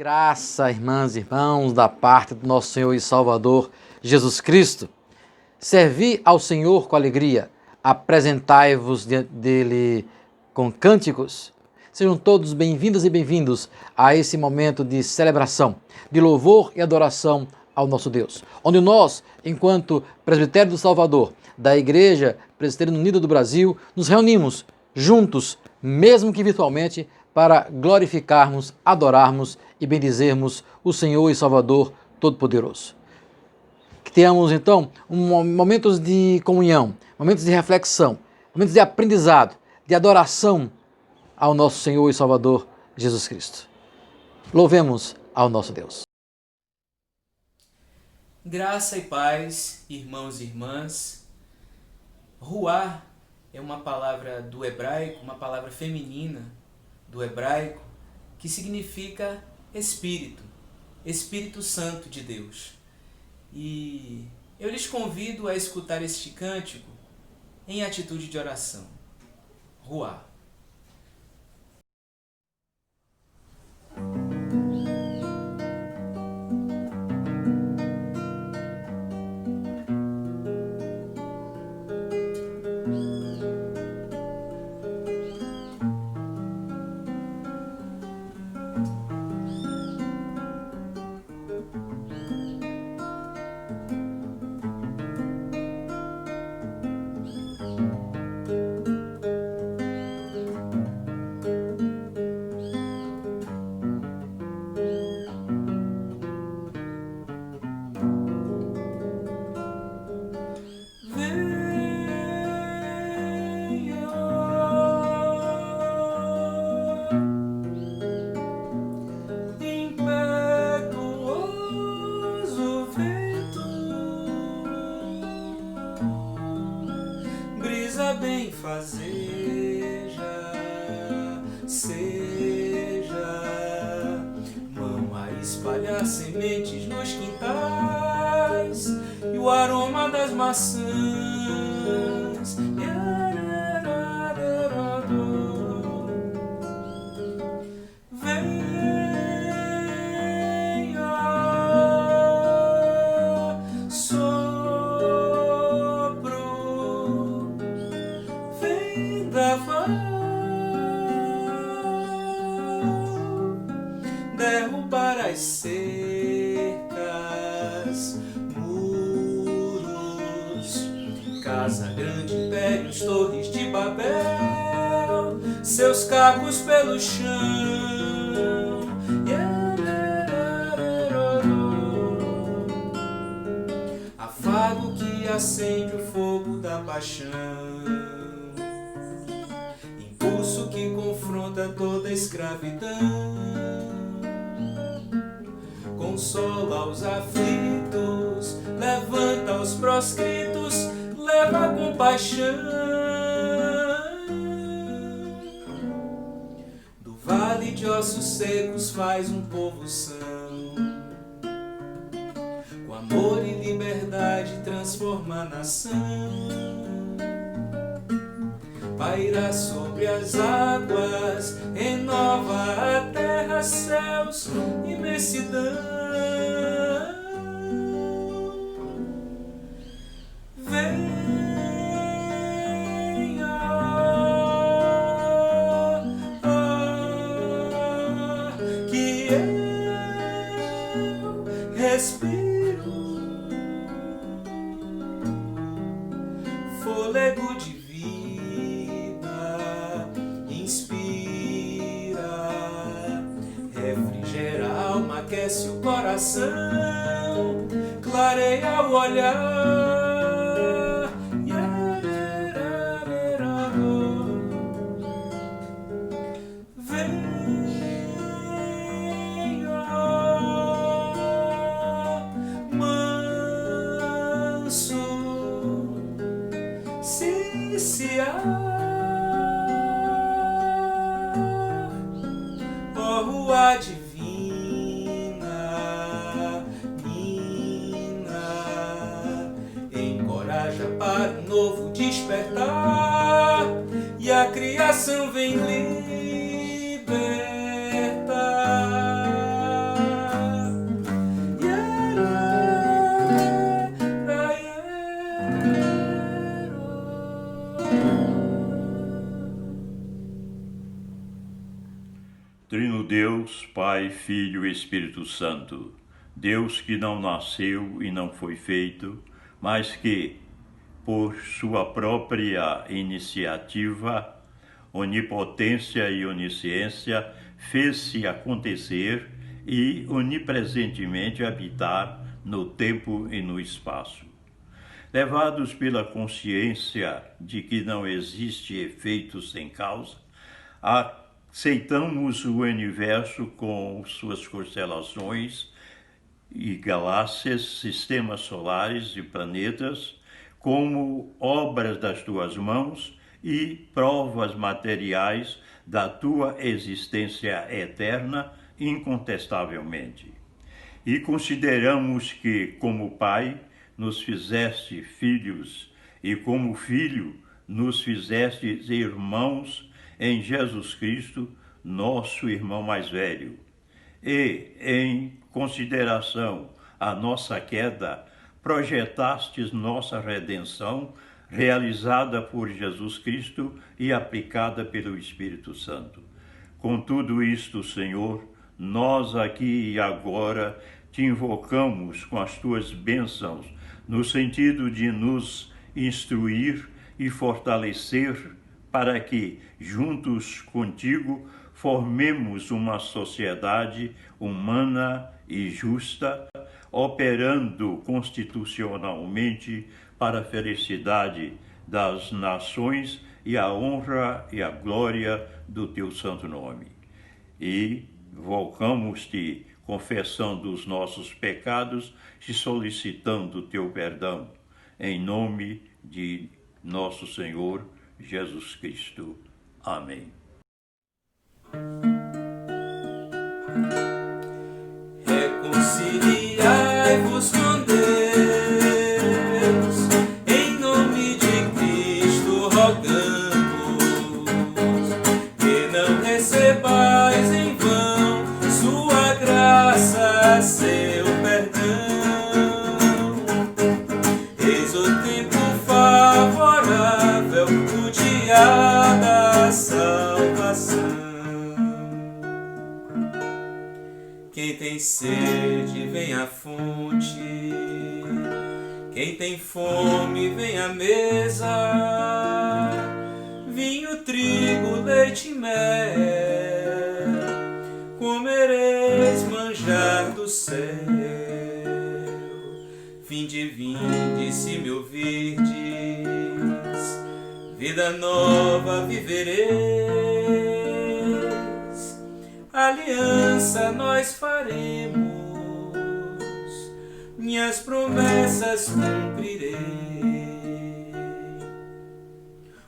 Graça, irmãs e irmãos, da parte do nosso Senhor e Salvador Jesus Cristo. Servi ao Senhor com alegria, apresentai-vos diante dele com cânticos. Sejam todos bem-vindas e bem-vindos a esse momento de celebração, de louvor e adoração ao nosso Deus, onde nós, enquanto Presbitério do Salvador, da Igreja Presbiteriana Unida do Brasil, nos reunimos juntos, mesmo que virtualmente, para glorificarmos, adorarmos e bendizermos o Senhor e Salvador Todo-Poderoso. Que tenhamos, então, momentos de comunhão, momentos de reflexão, momentos de aprendizado, de adoração ao nosso Senhor e Salvador Jesus Cristo. Louvemos ao nosso Deus. Graça e paz, irmãos e irmãs. Ruá é uma palavra do hebraico, uma palavra feminina do hebraico, que significa Espírito, Espírito Santo de Deus. E eu lhes convido a escutar este cântico em atitude de oração. Ruá. Benfazeja, seja mão a espalhar sementes nos quintais e o aroma das maçãs. Derrubar as cercas, muros, casa grande, impérios, torres de Babel, seus cacos pelo chão. Afago que acende o fogo da paixão, impulso que confronta toda a escravidão. Consola os aflitos, levanta os proscritos, leva a compaixão. Do vale de ossos secos faz um povo são, com amor e liberdade transforma a nação. Paira sobre as águas, renova a terra, céus, imensidão. Que eu respiro fôlego de vida, inspira, refrigera a alma, aquece o coração, clareia o olhar. Ó rua divina, mina, encoraja para um novo despertar, e a criação vem libertar. Trino Deus, Pai, Filho e Espírito Santo, Deus que não nasceu e não foi feito, mas que, por sua própria iniciativa, onipotência e onisciência, fez-se acontecer e onipresentemente habitar no tempo e no espaço. Levados pela consciência de que não existe efeito sem causa, aceitamos o universo com suas constelações e galáxias, sistemas solares e planetas como obras das tuas mãos e provas materiais da tua existência eterna, incontestavelmente. E consideramos que, como Pai, nos fizeste filhos e, como Filho, nos fizeste irmãos em Jesus Cristo, nosso irmão mais velho. E, em consideração à nossa queda, projetastes nossa redenção, realizada por Jesus Cristo e aplicada pelo Espírito Santo. Com tudo isto, Senhor, nós aqui e agora te invocamos com as tuas bênçãos, no sentido de nos instruir e fortalecer para que, juntos contigo, formemos uma sociedade humana e justa, operando constitucionalmente para a felicidade das nações e a honra e a glória do teu santo nome. E invocamos-te, confessando os nossos pecados e solicitando o teu perdão, em nome de nosso Senhor Jesus Cristo. Amém. Reconciliai-vos com Deus, em nome de Cristo rogamos, que não recebais em vão sua graça, seu perdão. Eis o tempo favorável, o dia da salvação. Quem tem sede, vem à fonte. Quem tem fome, vem à mesa. Vinho, trigo, leite e mel, comereis manjar do céu. Vinde, se me ouvirdes, vida nova vivereis. Aliança nós faremos, minhas promessas cumprirei.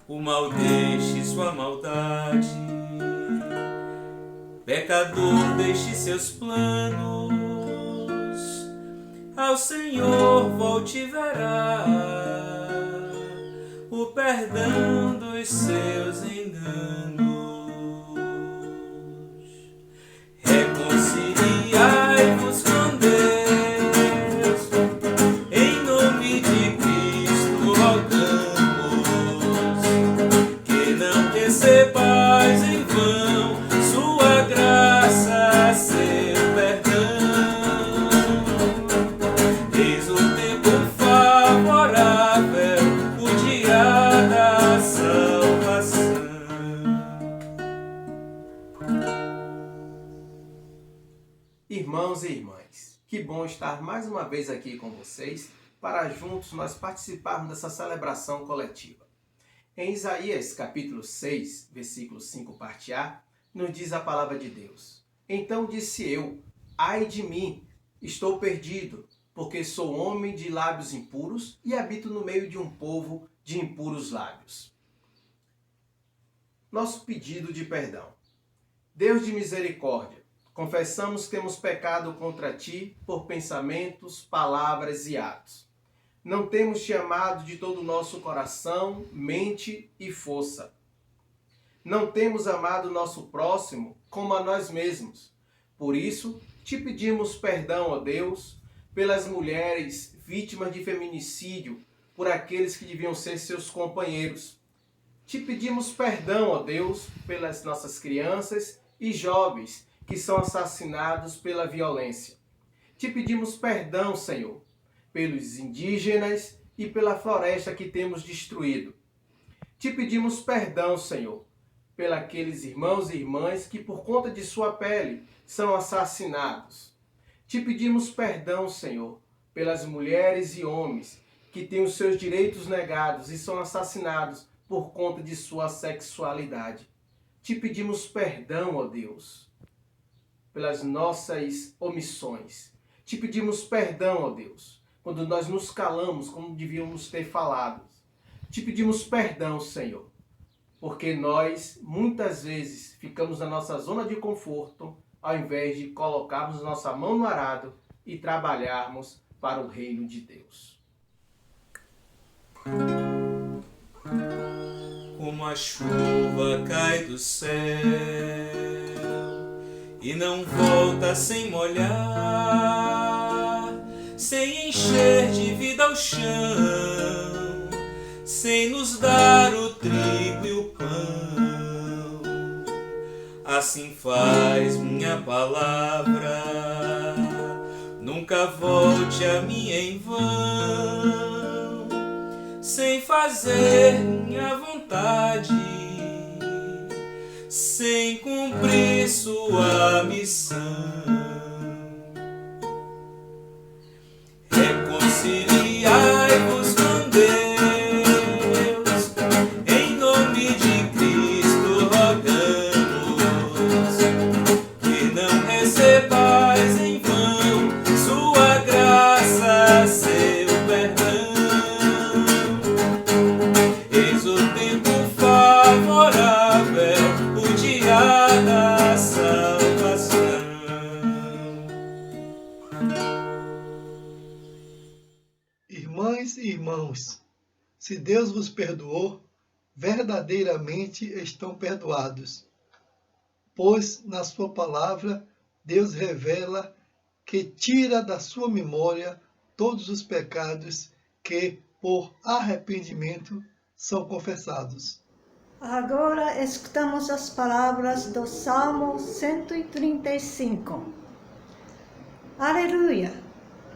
O mal deixe sua maldade, pecador deixe seus planos, ao Senhor volte e verá o perdão dos seus enganos. Reconciliai-vos com Deus, em nome de Cristo rogamos, que não recebais em vão sua graça, seu perdão. Eis o tempo favorável, o dia da salvação. Irmãos e irmãs, que bom estar mais uma vez aqui com vocês para juntos nós participarmos dessa celebração coletiva. Em Isaías capítulo 6, versículo 5, parte A, nos diz a palavra de Deus: Então disse eu, ai de mim, estou perdido, porque sou homem de lábios impuros e habito no meio de um povo de impuros lábios. Nosso pedido de perdão. Deus de misericórdia, confessamos que temos pecado contra ti por pensamentos, palavras e atos. Não temos te amado de todo o nosso coração, mente e força. Não temos amado o nosso próximo como a nós mesmos. Por isso, te pedimos perdão, ó Deus, pelas mulheres vítimas de feminicídio, por aqueles que deviam ser seus companheiros. Te pedimos perdão, ó Deus, pelas nossas crianças e jovens que são assassinados pela violência. Te pedimos perdão, Senhor, pelos indígenas e pela floresta que temos destruído. Te pedimos perdão, Senhor, pelos irmãos e irmãs que por conta de sua pele são assassinados. Te pedimos perdão, Senhor, pelas mulheres e homens que têm os seus direitos negados e são assassinados por conta de sua sexualidade. Te pedimos perdão, ó Deus, pelas nossas omissões. Te pedimos perdão, ó Deus, quando nós nos calamos como devíamos ter falado. Te pedimos perdão, Senhor, porque nós muitas vezes ficamos na nossa zona de conforto ao invés de colocarmos nossa mão no arado e trabalharmos para o reino de Deus. Como a chuva cai do céu e não volta sem molhar, sem encher de vida ao chão, sem nos dar o trigo e o pão. Assim faz minha palavra, nunca volte a mim em vão, sem fazer minha vontade, sem cumprir sua missão. Reconciliai-vos com Deus, em nome de Cristo rogamos, que não recebais em vão sua graça, seu perdão. Eis o tempo favorável, o dia da salvação. Irmãs e irmãos, se Deus vos perdoou, verdadeiramente estão perdoados. Pois na sua palavra, Deus revela que tira da sua memória todos os pecados que, por arrependimento, são confessados. Agora escutamos as palavras do Salmo 135. Aleluia!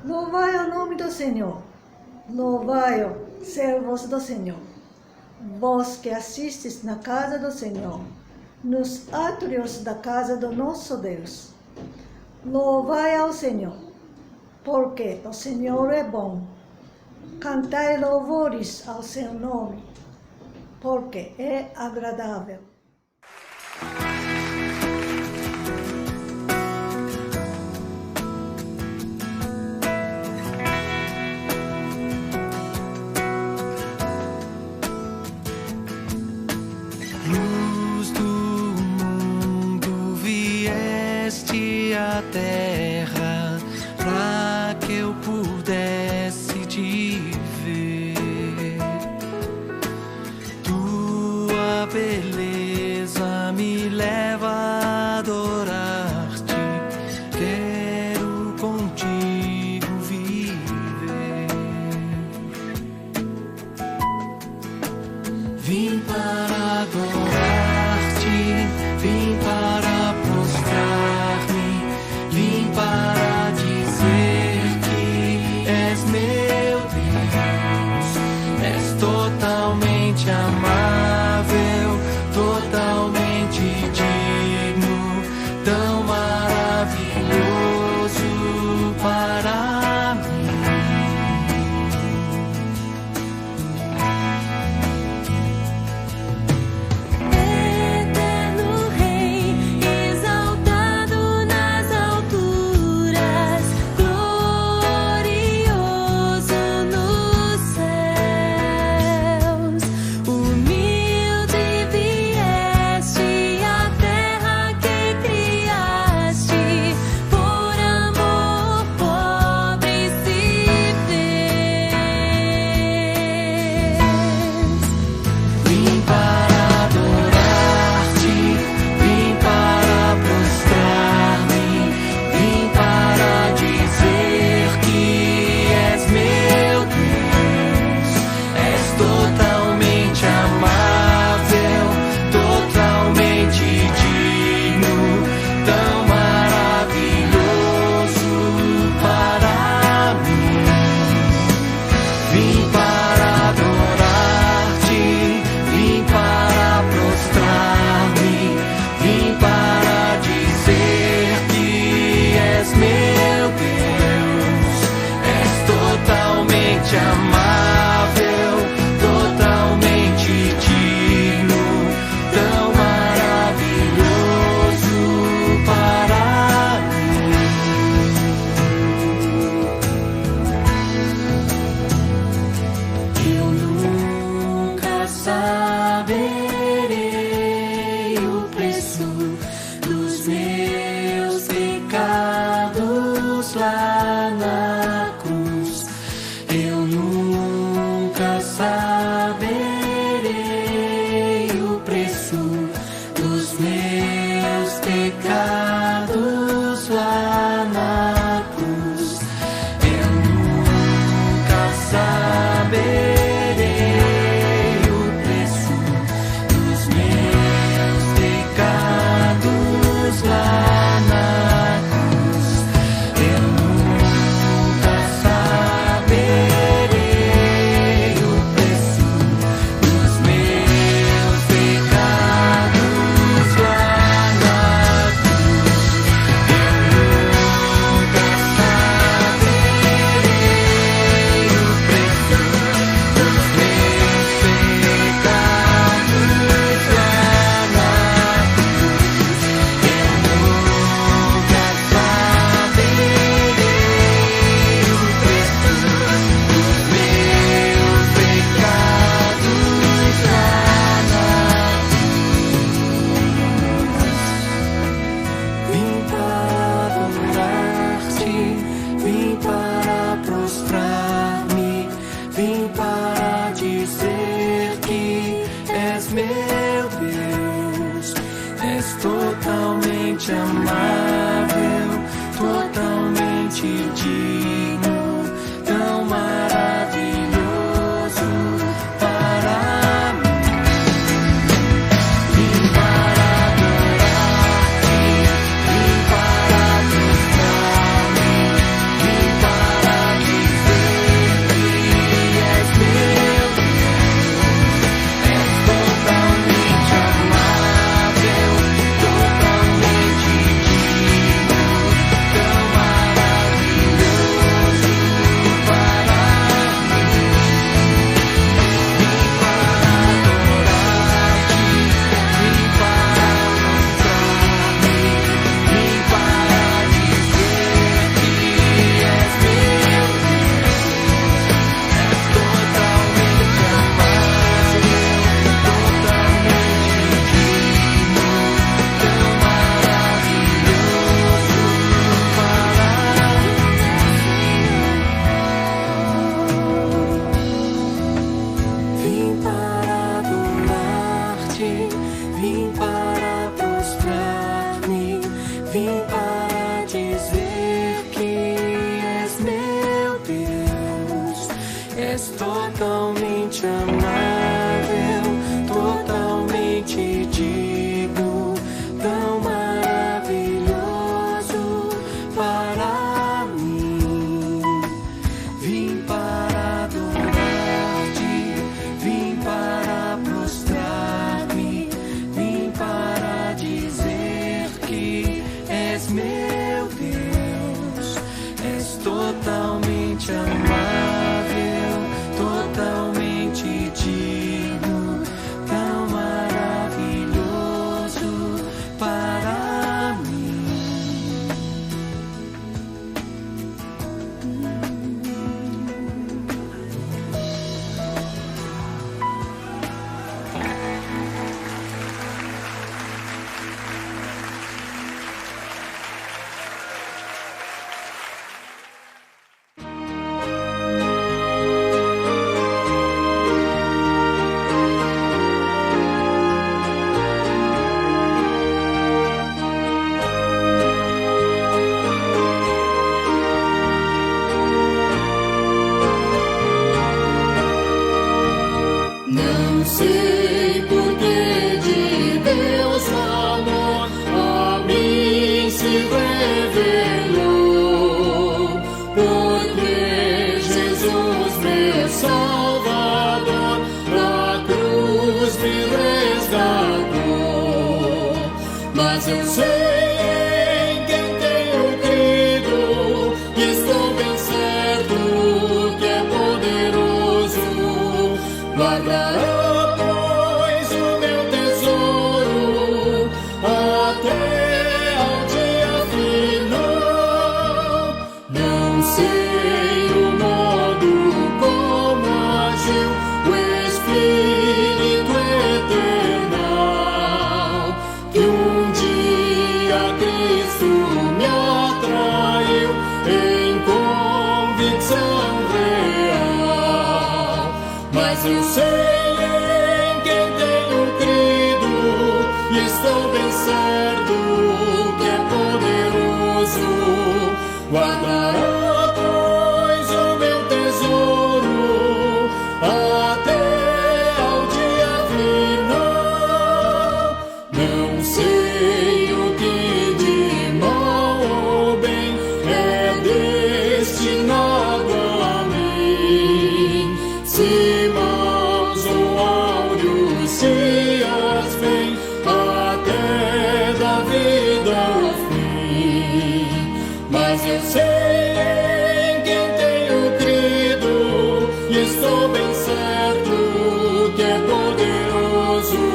Louvai o nome do Senhor. Louvai-o, servos do Senhor. Vós que assistes na casa do Senhor, nos átrios da casa do nosso Deus. Louvai ao Senhor, porque o Senhor é bom. Cantai louvores ao seu nome, porque é agradável. Luz do mundo, vieste à terra para que eu pudesse te ver. Tua beleza me leva a adorar-te. Quero contigo viver. Vim para adorar-te, vim para prostrar-me, vim para dizer que és meu Deus. És totalmente amável, totalmente digno, tão maravilhoso para mim. Eterno Rei, saberei o preço dos meus pecados lá na cruz. Eu nunca saberei o preço dos meus pecados lá na cruz. Eu nunca saberei o preço dos meus pecados lá na cruz. Eu nunca saberei o preço dos meus pecados lá na cruz. Eu nunca saberei o preço dos meus pecados lá na cruz. Eu nunca saberei o preço dos meus pecados lá na cruz. Vim para adorar-te, vim para prostrar-me, vim para dizer que és meu Deus. És totalmente amável, totalmente digno, tão maravilhoso para mim. Vim para adorar-te, vim para prostrar-me, vim para dizer que és meu Deus. És totalmente amável, totalmente digno, tão maravilhoso para mim. Vim para adorar-te, vim para prostrar-me, vim para dizer que és meu Deus. És totalmente amável, totalmente digno, tão maravilhoso para mim. Vim para adorar-te, vim para prostrar-me, vim para dizer que és meu Deus. És totalmente amável, totalmente digno, tão maravilhoso para mim. Vim para adorar-te, vim para prostrar-me, vim para dizer que és meu Deus. És totalmente amável, totalmente digno, tão maravilhoso para mim. Não sei por que de Deus o amor a mim se revelou, porque Jesus, meu Salvador, na cruz me resgatou. Mas eu sei em quem tenho crido, e estou bem certo que é poderoso. Guardará, pois, o meu tesouro até ao dia final. Não sei o modo como agiu o Espírito eterno. estou bem certo que é poderoso. Guardará, pois, o meu tesouro até ao dia final. Não sei o que de mal ou bem é destinado a mim. Se maus ou áureos dias vêm até da vida o fim. Mas eu sei em quem tenho crido e estou bem certo que é poderoso.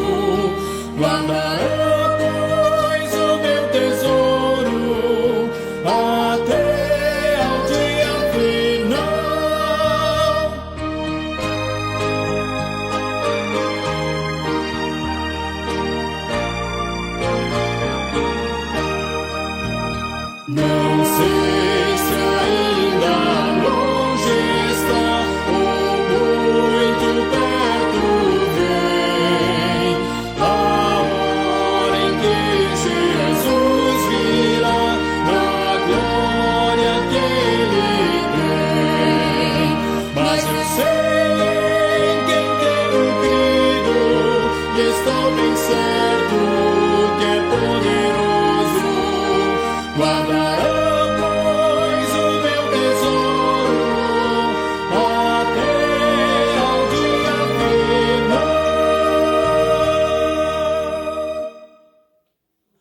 Guardará, pois, o meu tesouro até ao dia final. Não sei se ainda longe está ou muito perto vem a hora em que Jesus virá na glória que Ele tem. Mas eu sei em quem tenho crido e estou bem certo que é poderoso. Guardará, pois, o meu tesouro até ao dia final.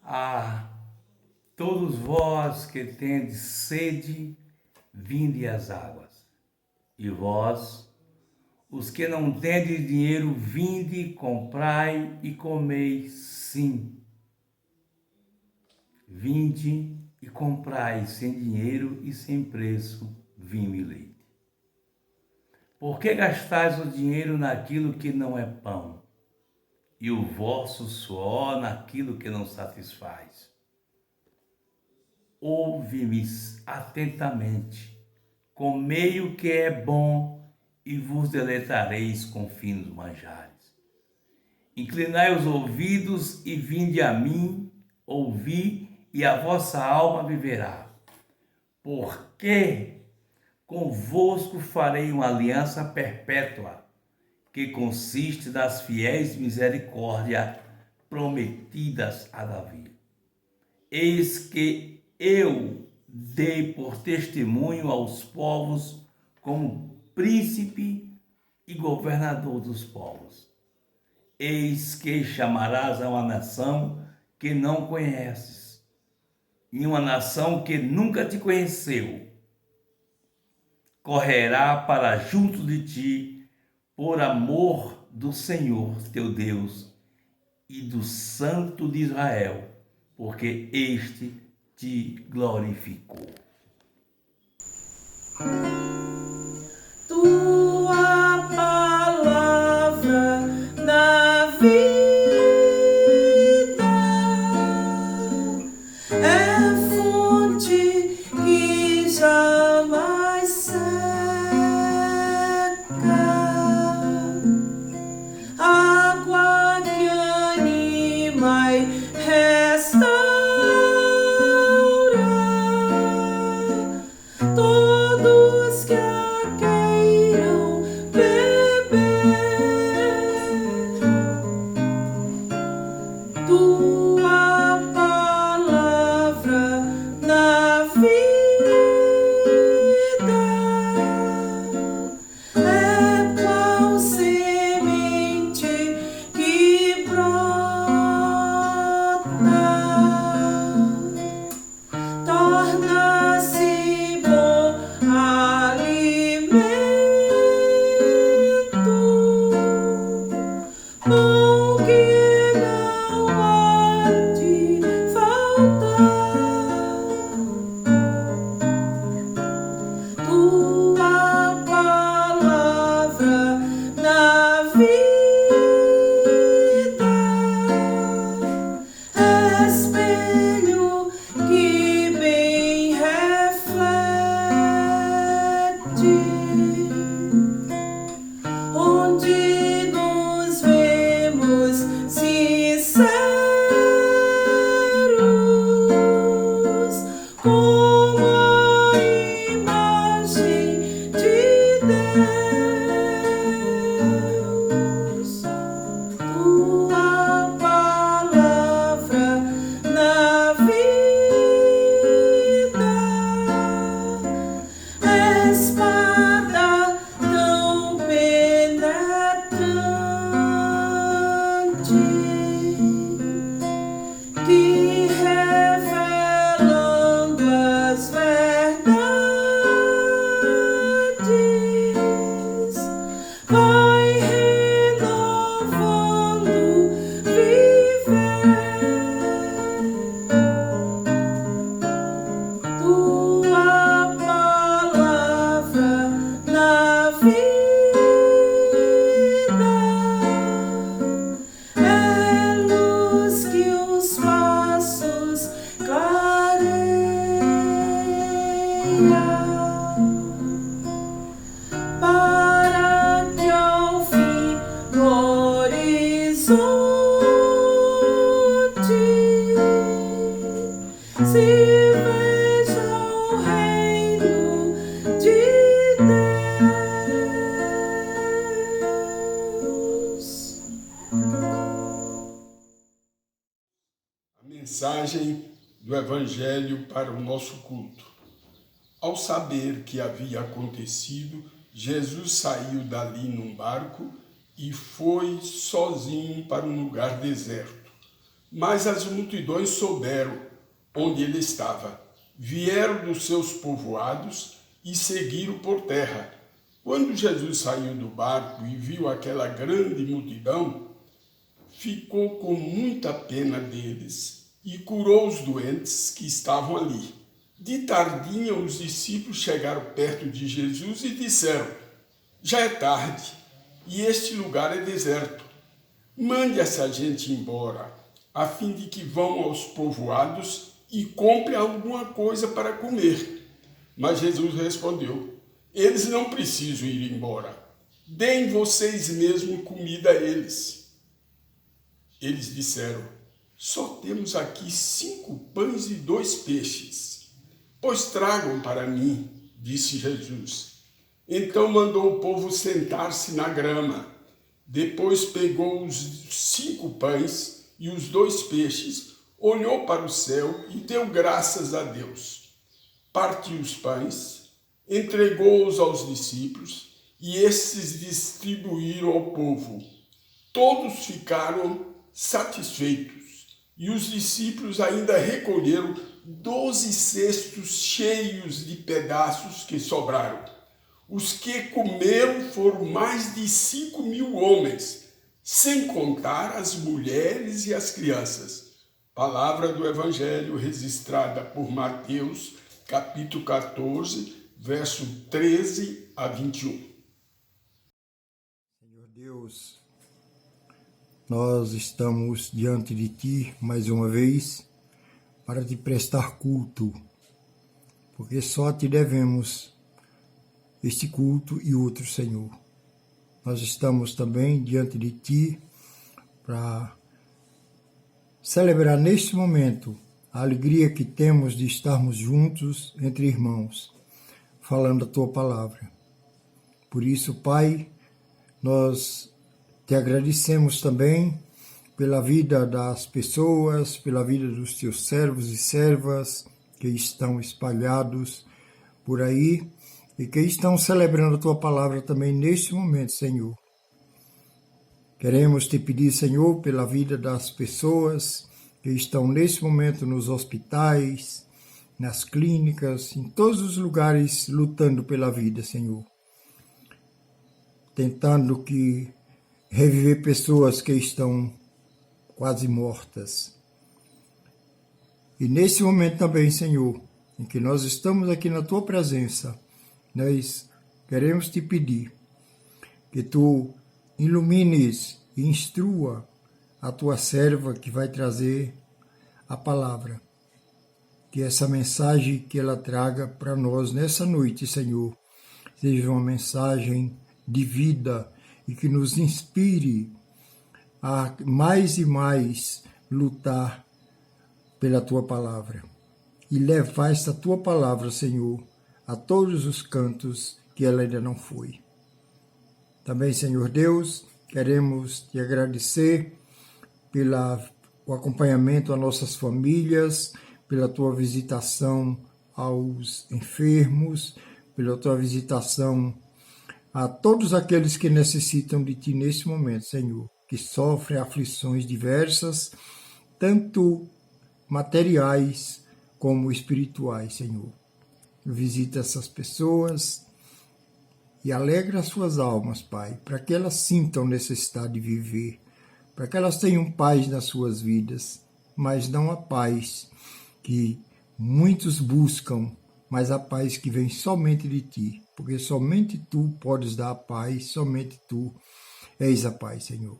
Ah, todos vós que tendes sede, vinde às águas. E vós, os que não tendes dinheiro, vinde, comprai e comei, sim. Vinde e comprai sem dinheiro e sem preço vinho e leite. Por que gastais o dinheiro naquilo que não é pão, e o vosso suor naquilo que não satisfaz? Ouve-me atentamente, comei o que é bom e vos deleitareis com finos manjares. Inclinai os ouvidos e vinde a mim, ouvi, e a vossa alma viverá. Porque convosco farei uma aliança perpétua, que consiste nas fiéis misericórdias prometidas a Davi. Eis que eu dei por testemunho aos povos como príncipe e governador dos povos. Eis que chamarás a uma nação que não conheces, e uma nação que nunca te conheceu correrá para junto de ti por amor do Senhor teu Deus e do Santo de Israel, porque este te glorificou. Tua palavra na vida é fonte que jamais seca, água que anima e restaura todos que a queiram beber. Tua palavra na vida é qual semente que brota, torna-se bom alimento, bom que não há Mensagem do Evangelho para o nosso culto. Ao saber que havia acontecido, Jesus saiu dali num barco e foi sozinho para um lugar deserto. Mas as multidões souberam onde ele estava. Vieram dos seus povoados e seguiram por terra. Quando Jesus saiu do barco e viu aquela grande multidão, ficou com muita pena deles e curou os doentes que estavam ali. De tardinha, os discípulos chegaram perto de Jesus e disseram: já é tarde e este lugar é deserto. Mande essa gente embora, a fim de que vão aos povoados e comprem alguma coisa para comer. Mas Jesus respondeu: eles não precisam ir embora. Deem vocês mesmos comida a eles. Eles disseram: só temos aqui 5 pães e 2 peixes. Pois tragam para mim, disse Jesus. Então mandou o povo sentar-se na grama. Depois pegou os 5 pães e os 2 peixes, olhou para o céu e deu graças a Deus. Partiu os pães, entregou-os aos discípulos e estes distribuíram ao povo. Todos ficaram satisfeitos, e os discípulos ainda recolheram 12 cestos cheios de pedaços que sobraram. Os que comeram foram mais de 5.000 homens, sem contar as mulheres e as crianças. Palavra do Evangelho registrada por Mateus, capítulo 14, verso 13 a 21. Senhor Deus, nós estamos diante de Ti mais uma vez para Te prestar culto, porque só Te devemos este culto e outro, Senhor. Nós estamos também diante de Ti para celebrar neste momento a alegria que temos de estarmos juntos entre irmãos, falando a Tua palavra. Por isso, Pai, nós Te agradecemos também pela vida das pessoas, pela vida dos Teus servos e servas que estão espalhados por aí e que estão celebrando a Tua palavra também neste momento, Senhor. Queremos Te pedir, Senhor, pela vida das pessoas que estão neste momento nos hospitais, nas clínicas, em todos os lugares lutando pela vida, Senhor. Tentando reviver pessoas que estão quase mortas. E nesse momento também, Senhor, em que nós estamos aqui na Tua presença, nós queremos Te pedir que Tu ilumines e instrua a Tua serva que vai trazer a palavra. Que essa mensagem que ela traga para nós nessa noite, Senhor, seja uma mensagem de vida e que nos inspire a mais e mais lutar pela Tua palavra e levar esta Tua palavra, Senhor, a todos os cantos que ela ainda não foi. Também, Senhor Deus, queremos Te agradecer pelo acompanhamento a nossas famílias, pela Tua visitação aos enfermos, pela Tua visitação a todos aqueles que necessitam de Ti nesse momento, Senhor, que sofrem aflições diversas, tanto materiais como espirituais, Senhor. Visita essas pessoas e alegra as suas almas, Pai, para que elas sintam necessidade de viver, para que elas tenham paz nas suas vidas, mas não a paz que muitos buscam, mas a paz que vem somente de Ti, porque somente Tu podes dar a paz, somente Tu és a paz, Senhor.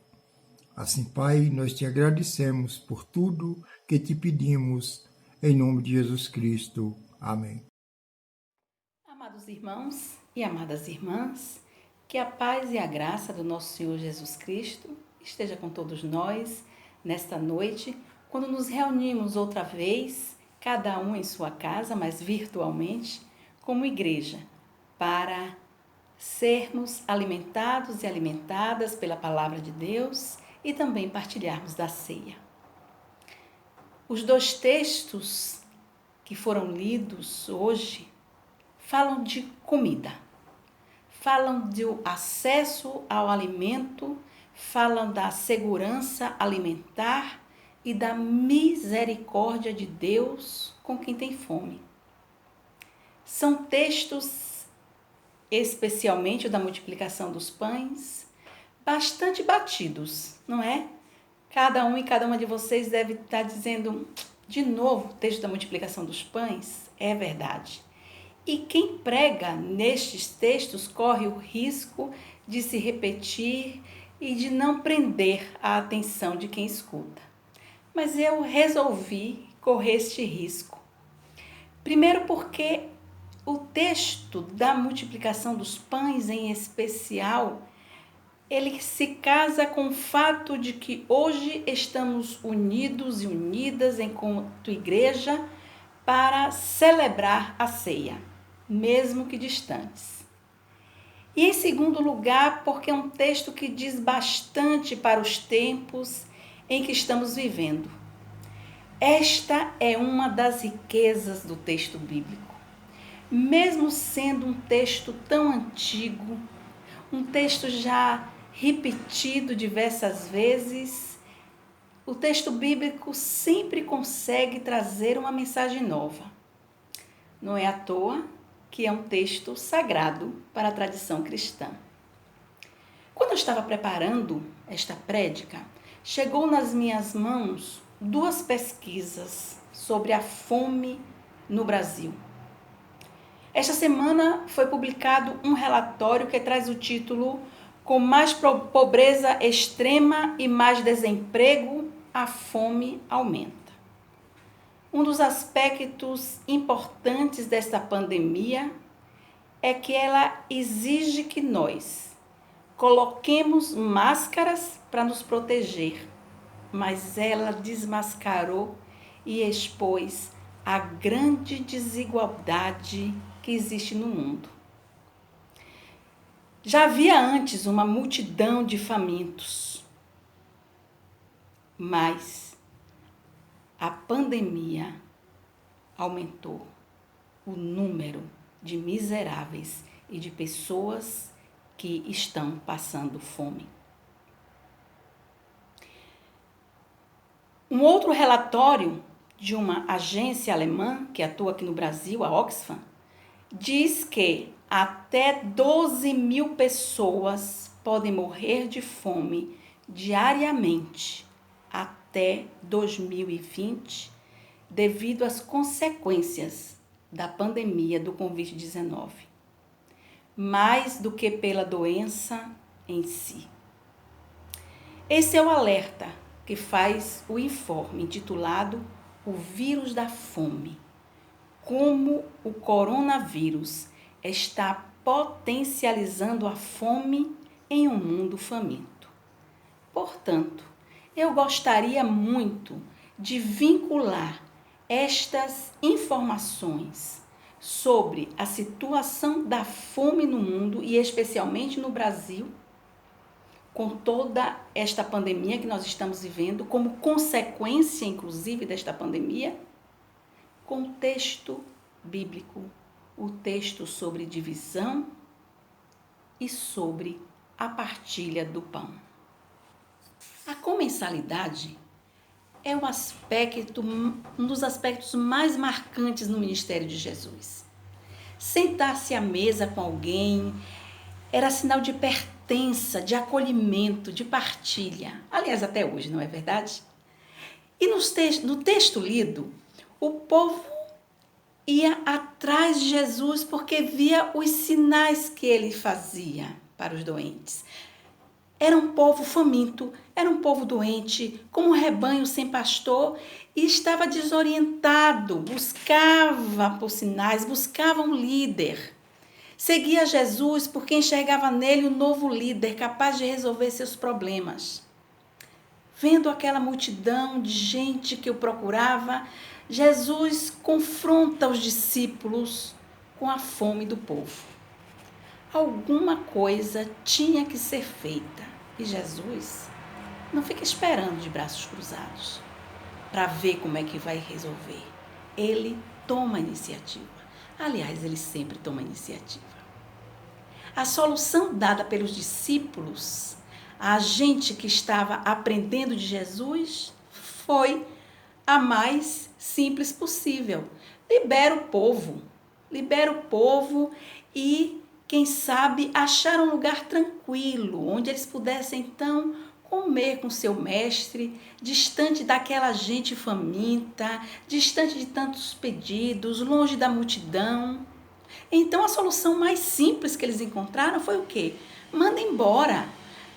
Assim, Pai, nós Te agradecemos por tudo que Te pedimos, em nome de Jesus Cristo. Amém. Amados irmãos e amadas irmãs, que a paz e a graça do nosso Senhor Jesus Cristo esteja com todos nós nesta noite, quando nos reunimos outra vez, cada um em sua casa, mas virtualmente, como igreja, para sermos alimentados e alimentadas pela palavra de Deus e também partilharmos da ceia. Os 2 textos que foram lidos hoje falam de comida, falam do acesso ao alimento, falam da segurança alimentar e da misericórdia de Deus com quem tem fome. São textos, especialmente o da multiplicação dos pães, bastante batidos, não é? Cada um e cada uma de vocês deve estar dizendo, de novo, o texto da multiplicação dos pães. É verdade. E quem prega nestes textos corre o risco de se repetir e de não prender a atenção de quem escuta. Mas eu resolvi correr este risco. Primeiro porque o texto da multiplicação dos pães, em especial, ele se casa com o fato de que hoje estamos unidos e unidas enquanto igreja para celebrar a ceia, mesmo que distantes. E em segundo lugar, porque é um texto que diz bastante para os tempos em que estamos vivendo. Esta é uma das riquezas do texto bíblico. Mesmo sendo um texto tão antigo, um texto já repetido diversas vezes, o texto bíblico sempre consegue trazer uma mensagem nova. Não é à toa que é um texto sagrado para a tradição cristã. Quando eu estava preparando esta prédica, chegou nas minhas mãos 2 pesquisas sobre a fome no Brasil. Esta semana foi publicado um relatório que traz o título "Com mais pobreza extrema e mais desemprego, a fome aumenta". Um dos aspectos importantes desta pandemia é que ela exige que nós coloquemos máscaras para nos proteger, mas ela desmascarou e expôs a grande desigualdade que existe no mundo. Já havia antes uma multidão de famintos, mas a pandemia aumentou o número de miseráveis e de pessoas que estão passando fome. Um outro relatório de uma agência alemã que atua aqui no Brasil, a Oxfam, diz que até 12.000 pessoas podem morrer de fome diariamente até 2020, devido às consequências da pandemia do Covid-19, mais do que pela doença em si. Esse é o alerta que faz o informe intitulado "O Vírus da Fome: Como o coronavírus está potencializando a fome em um mundo faminto". Portanto, eu gostaria muito de vincular estas informações sobre a situação da fome no mundo e especialmente no Brasil, com toda esta pandemia que nós estamos vivendo, como consequência, inclusive, desta pandemia, com o texto bíblico, o texto sobre divisão e sobre a partilha do pão. A comensalidade é um dos aspectos mais marcantes no ministério de Jesus. Sentar-se à mesa com alguém era sinal de pertença, de acolhimento, de partilha. Aliás, até hoje, não é verdade? E no texto lido, o povo ia atrás de Jesus porque via os sinais que ele fazia para os doentes. Era um povo faminto, era um povo doente, como um rebanho sem pastor, e estava desorientado, buscava por sinais, buscava um líder. Seguia Jesus porque enxergava nele um novo líder capaz de resolver seus problemas. Vendo aquela multidão de gente que o procurava, Jesus confronta os discípulos com a fome do povo. Alguma coisa tinha que ser feita e Jesus não fica esperando de braços cruzados. para ver como é que vai resolver. Ele toma a iniciativa. Aliás, ele sempre toma a iniciativa. A solução dada pelos discípulos a gente que estava aprendendo de Jesus foi a mais simples possível. Libera o povo e, quem sabe, achar um lugar tranquilo, onde eles pudessem, então, comer com seu mestre, distante daquela gente faminta, distante de tantos pedidos, longe da multidão. Então, a solução mais simples que eles encontraram foi o quê? Manda embora,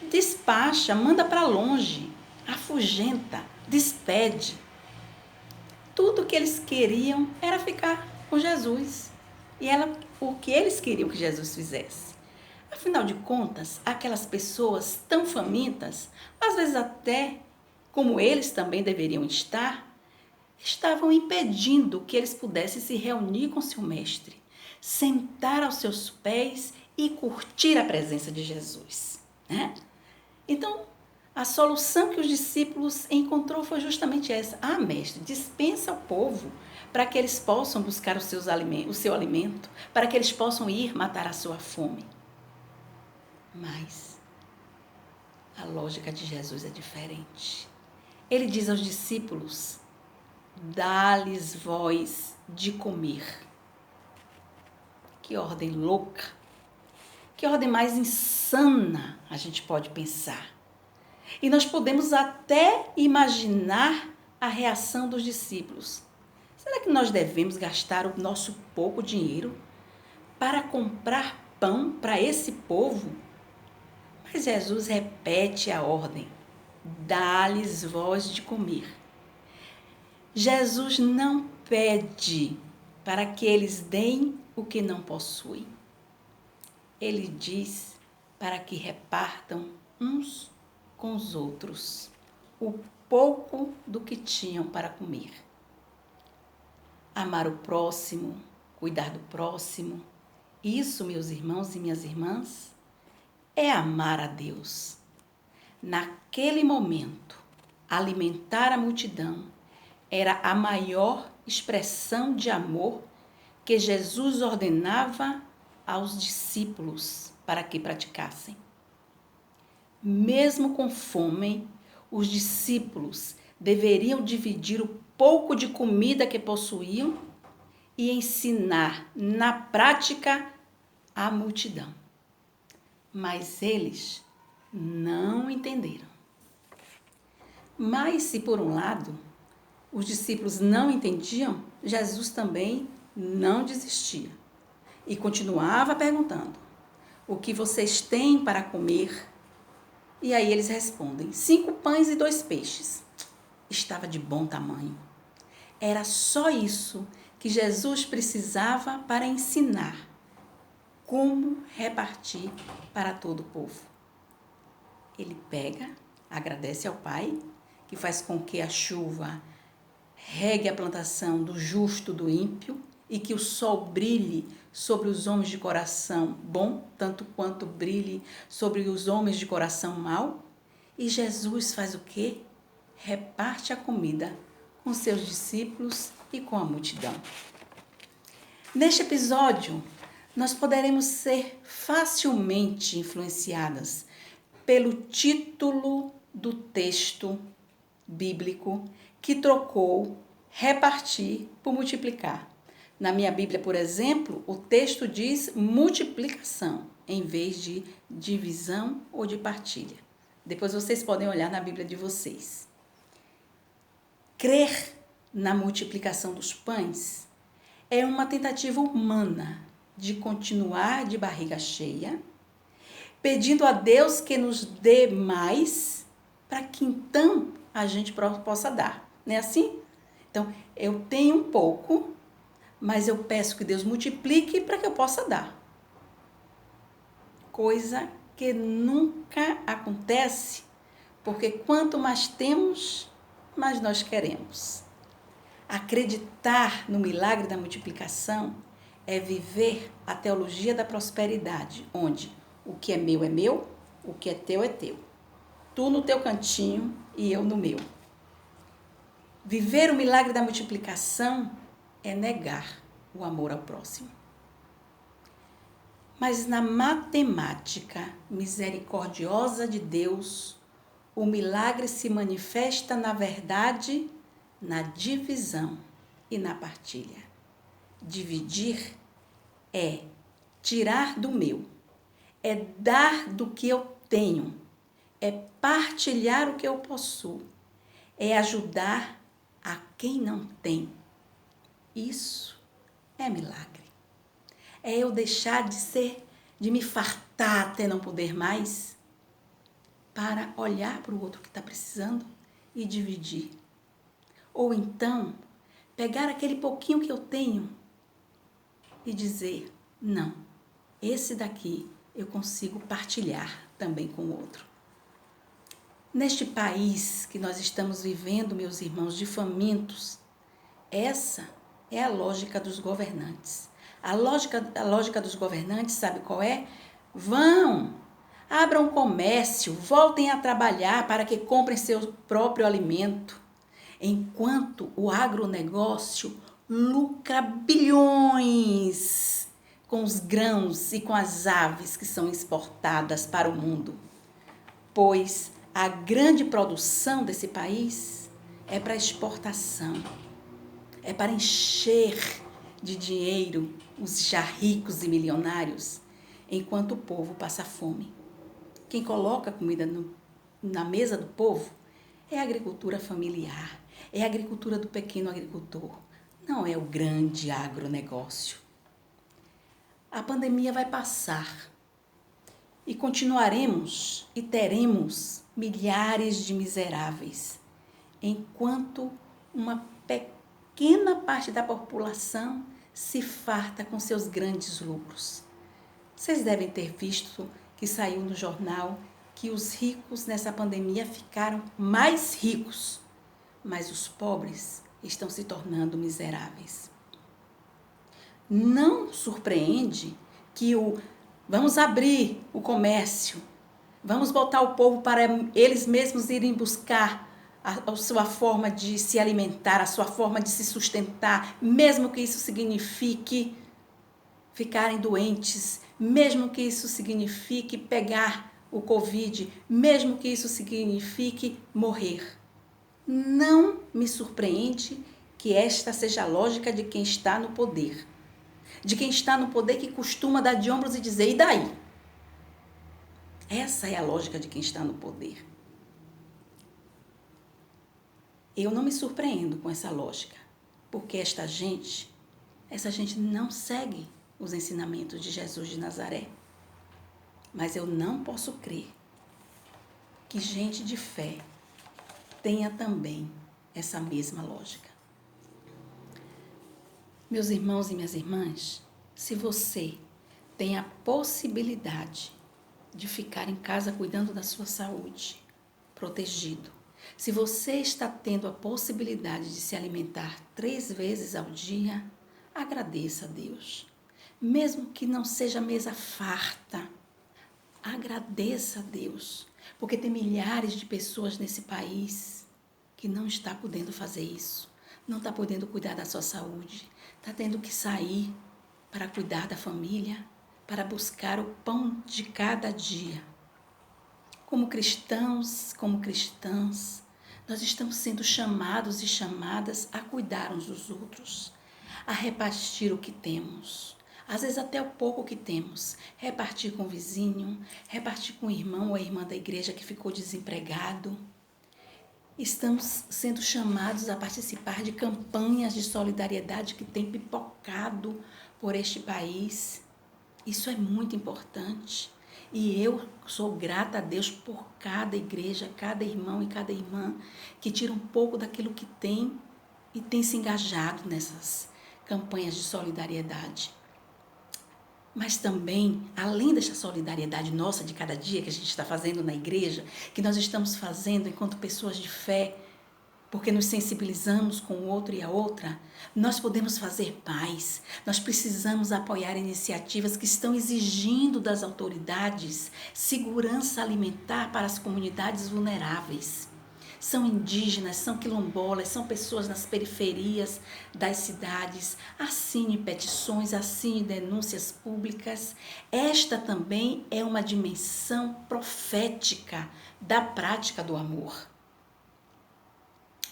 despacha, manda para longe, afugenta, despede. Tudo que eles queriam era ficar com Jesus. E o que eles queriam que Jesus fizesse. Afinal de contas, aquelas pessoas tão famintas, às vezes até como eles também deveriam estar, estavam impedindo que eles pudessem se reunir com seu mestre, sentar aos seus pés e curtir a presença de Jesus, né? Então, a solução que os discípulos encontrou foi justamente essa. Ah, mestre, dispensa o povo para que eles possam buscar o seu alimento, para que eles possam ir matar a sua fome. Mas a lógica de Jesus é diferente. Ele diz aos discípulos: dá-lhes vós de comer. Que ordem louca, que ordem mais insana a gente pode pensar. E nós podemos até imaginar a reação dos discípulos. Será que nós devemos gastar o nosso pouco dinheiro para comprar pão para esse povo? Mas Jesus repete a ordem: dá-lhes vós de comer. Jesus não pede para que eles deem o que não possuem. Ele diz para que repartam uns com os outros o pouco do que tinham para comer. Amar o próximo, cuidar do próximo, isso, meus irmãos e minhas irmãs, é amar a Deus. Naquele momento, alimentar a multidão era a maior expressão de amor que Jesus ordenava aos discípulos para que praticassem. Mesmo com fome, os discípulos deveriam dividir o pouco de comida que possuíam e ensinar na prática a multidão. Mas eles não entenderam. Mas se por um lado os discípulos não entendiam, Jesus também não desistia e continuava perguntando: o que vocês têm para comer? E aí eles respondem: 5 pães e 2 peixes. Estava de bom tamanho. Era só isso que Jesus precisava para ensinar como repartir para todo o povo. Ele pega, agradece ao Pai, que faz com que a chuva regue a plantação do justo, do ímpio, e que o sol brilhe sobre os homens de coração bom, tanto quanto brilhe sobre os homens de coração mau. E Jesus faz o quê? Reparte a comida com seus discípulos e com a multidão. Neste episódio, nós poderemos ser facilmente influenciadas pelo título do texto bíblico que trocou repartir por multiplicar. Na minha Bíblia, por exemplo, o texto diz multiplicação, em vez de divisão ou de partilha. Depois vocês podem olhar na Bíblia de vocês. Crer na multiplicação dos pães é uma tentativa humana de continuar de barriga cheia, pedindo a Deus que nos dê mais, para que então a gente possa dar. Não é assim? Então, eu tenho um pouco, mas eu peço que Deus multiplique para que eu possa dar. Coisa que nunca acontece, porque quanto mais temos, mais nós queremos. Acreditar no milagre da multiplicação é viver a teologia da prosperidade, onde o que é meu, o que é teu. Tu no teu cantinho e eu no meu. Viver o milagre da multiplicação é negar o amor ao próximo. Mas na matemática misericordiosa de Deus, o milagre se manifesta, na verdade, na divisão e na partilha. Dividir é tirar do meu, é dar do que eu tenho, é partilhar o que eu possuo, é ajudar a quem não tem. Isso é milagre. É eu deixar de me fartar até não poder mais, para olhar para o outro que está precisando e dividir. Ou então, pegar aquele pouquinho que eu tenho e dizer, não, esse daqui eu consigo partilhar também com o outro. Neste país que nós estamos vivendo, meus irmãos, de famintos, essa é a lógica dos governantes. A lógica dos governantes, sabe qual é? Abram comércio, voltem a trabalhar para que comprem seu próprio alimento, enquanto o agronegócio lucra bilhões com os grãos e com as aves que são exportadas para o mundo, pois a grande produção desse país é para exportação, é para encher de dinheiro os já ricos e milionários, enquanto o povo passa fome. Quem coloca comida na mesa do povo é a agricultura familiar, é a agricultura do pequeno agricultor, não é o grande agronegócio. A pandemia vai passar e continuaremos e teremos milhares de miseráveis, enquanto uma pequena parte da população se farta com seus grandes lucros. Vocês devem ter visto que saiu no jornal que os ricos nessa pandemia ficaram mais ricos, mas os pobres estão se tornando miseráveis. Não surpreende que vamos abrir o comércio, vamos botar o povo para eles mesmos irem buscar a sua forma de se alimentar, a sua forma de se sustentar, mesmo que isso signifique ficarem doentes, mesmo que isso signifique pegar o Covid, mesmo que isso signifique morrer. Não me surpreende que esta seja a lógica de quem está no poder. De quem está no poder que costuma dar de ombros e dizer, e daí? Essa é a lógica de quem está no poder. Eu não me surpreendo com essa lógica, porque essa gente não segue os ensinamentos de Jesus de Nazaré. Mas eu não posso crer que gente de fé tenha também essa mesma lógica. Meus irmãos e minhas irmãs, se você tem a possibilidade de ficar em casa cuidando da sua saúde, protegido, se você está tendo a possibilidade de se alimentar 3 vezes ao dia, agradeça a Deus. Mesmo que não seja mesa farta, agradeça a Deus, porque tem milhares de pessoas nesse país que não está podendo fazer isso, não está podendo cuidar da sua saúde, está tendo que sair para cuidar da família, para buscar o pão de cada dia. Como cristãos, como cristãs, nós estamos sendo chamados e chamadas a cuidar uns dos outros, a repartir o que temos. Às vezes até o pouco que temos, repartir com o vizinho, repartir com o irmão ou a irmã da igreja que ficou desempregado. Estamos sendo chamados a participar de campanhas de solidariedade que têm pipocado por este país. Isso é muito importante. E eu sou grata a Deus por cada igreja, cada irmão e cada irmã que tira um pouco daquilo que tem e tem se engajado nessas campanhas de solidariedade. Mas também, além dessa solidariedade nossa de cada dia que a gente está fazendo na igreja, que nós estamos fazendo enquanto pessoas de fé, porque nos sensibilizamos com o outro e a outra, nós podemos fazer mais. Nós precisamos apoiar iniciativas que estão exigindo das autoridades segurança alimentar para as comunidades vulneráveis. são indígenas, são quilombolas, são pessoas nas periferias das cidades. Assine petições, assine denúncias públicas. Esta também é uma dimensão profética da prática do amor.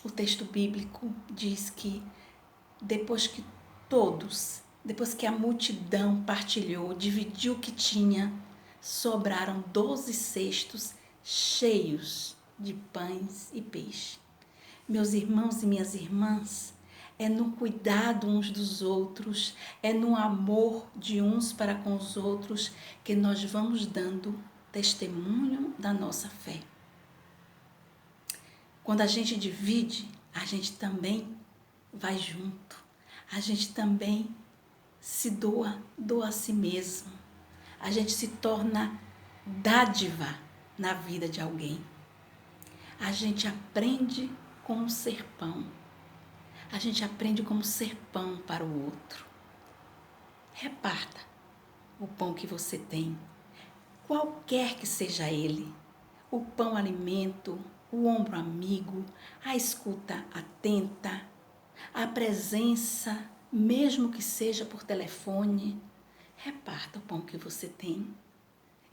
O texto bíblico diz que depois que a multidão partilhou, dividiu o que tinha, sobraram 12 cestos cheios de pães e peixe. Meus irmãos e minhas irmãs, é no cuidado uns dos outros, é no amor de uns para com os outros que nós vamos dando testemunho da nossa fé. Quando a gente divide, a gente também vai junto. A gente também se doa a si mesmo. A gente se torna dádiva na vida de alguém. A gente aprende como ser pão. A gente aprende como ser pão para o outro. Reparta o pão que você tem, qualquer que seja ele. O pão alimento, o ombro amigo, a escuta atenta, a presença, mesmo que seja por telefone. Reparta o pão que você tem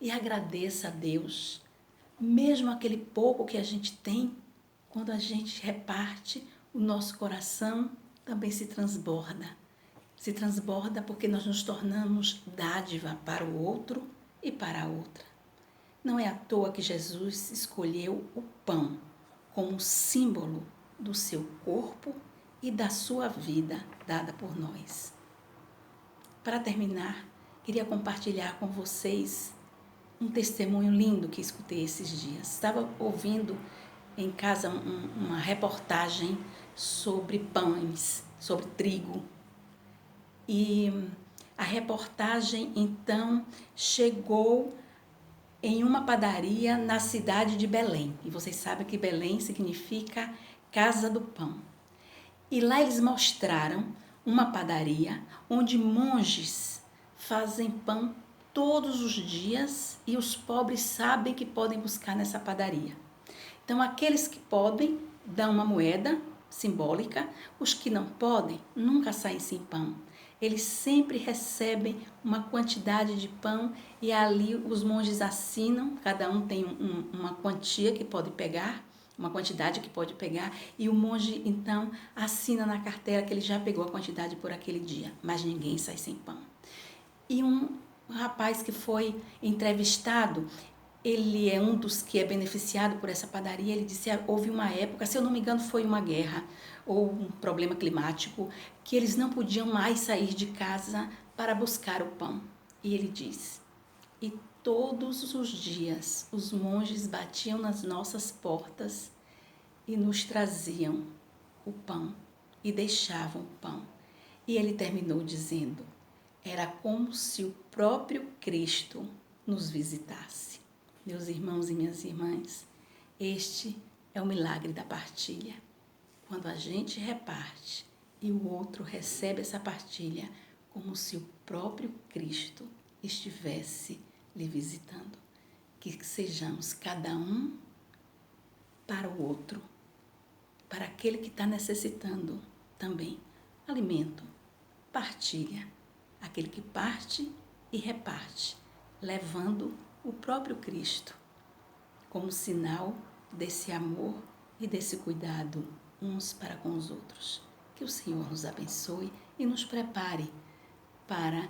e agradeça a Deus. Mesmo aquele pouco que a gente tem, quando a gente reparte, o nosso coração também se transborda. Se transborda porque nós nos tornamos dádiva para o outro e para a outra. Não é à toa que Jesus escolheu o pão como símbolo do seu corpo e da sua vida dada por nós. Para terminar, queria compartilhar com vocês um testemunho lindo que escutei esses dias. Estava ouvindo em casa uma reportagem sobre pães, sobre trigo. E a reportagem, então, chegou em uma padaria na cidade de Belém. E vocês sabem que Belém significa Casa do Pão. E lá eles mostraram uma padaria onde monges fazem pão todos os dias e os pobres sabem que podem buscar nessa padaria. Então, aqueles que podem dão uma moeda simbólica, os que não podem nunca saem sem pão. Eles sempre recebem uma quantidade de pão e ali os monges assinam, cada um tem uma quantia que pode pegar, uma quantidade que pode pegar, e o monge então assina na carteira que ele já pegou a quantidade por aquele dia, mas ninguém sai sem pão. E um rapaz que foi entrevistado, ele é um dos que é beneficiado por essa padaria, ele disse, houve uma época, se eu não me engano foi uma guerra ou um problema climático, que eles não podiam mais sair de casa para buscar o pão. E ele diz, e todos os dias os monges batiam nas nossas portas e nos traziam o pão e deixavam o pão. E ele terminou dizendo, era como se o próprio Cristo nos visitasse. Meus irmãos e minhas irmãs, este é o milagre da partilha. Quando a gente reparte e o outro recebe essa partilha, como se o próprio Cristo estivesse lhe visitando. Que sejamos cada um para o outro, para aquele que está necessitando também. Alimento, partilha, aquele que parte e reparte, levando o próprio Cristo como sinal desse amor e desse cuidado uns para com os outros. Que o Senhor nos abençoe e nos prepare para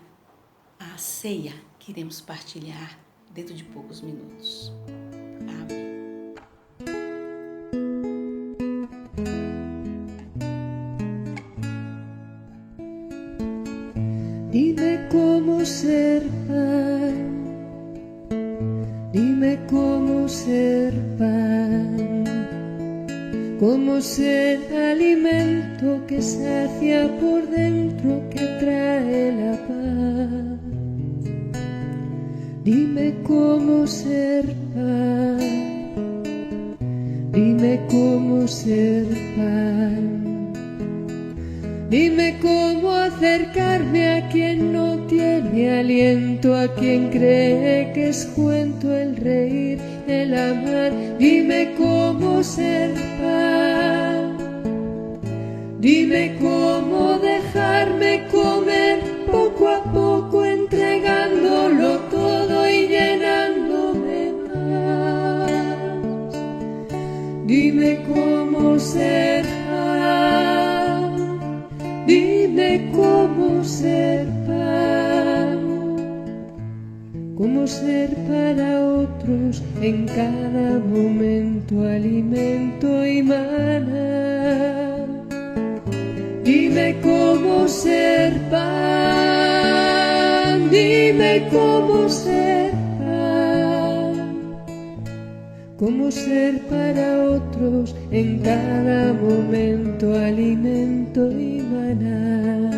a ceia que iremos partilhar dentro de poucos minutos. Amém. Dime cómo ser pan, dime cómo ser pan, cómo ser alimento que sacia por dentro, que trae la paz. Dime cómo ser pan, dime cómo ser pan. Dime cómo acercarme a quien no tiene aliento, a quien cree que es cuento el reír, el amar, dime cómo ser pan, dime cómo dejarme comer poco a poco, entregándolo todo y llenándome más. Dime cómo ser pan, dime cómo ser pan, cómo ser para otros en cada momento alimento y maná. Dime cómo ser pan, dime cómo ser pan, cómo ser para otros en cada momento alimento y maná.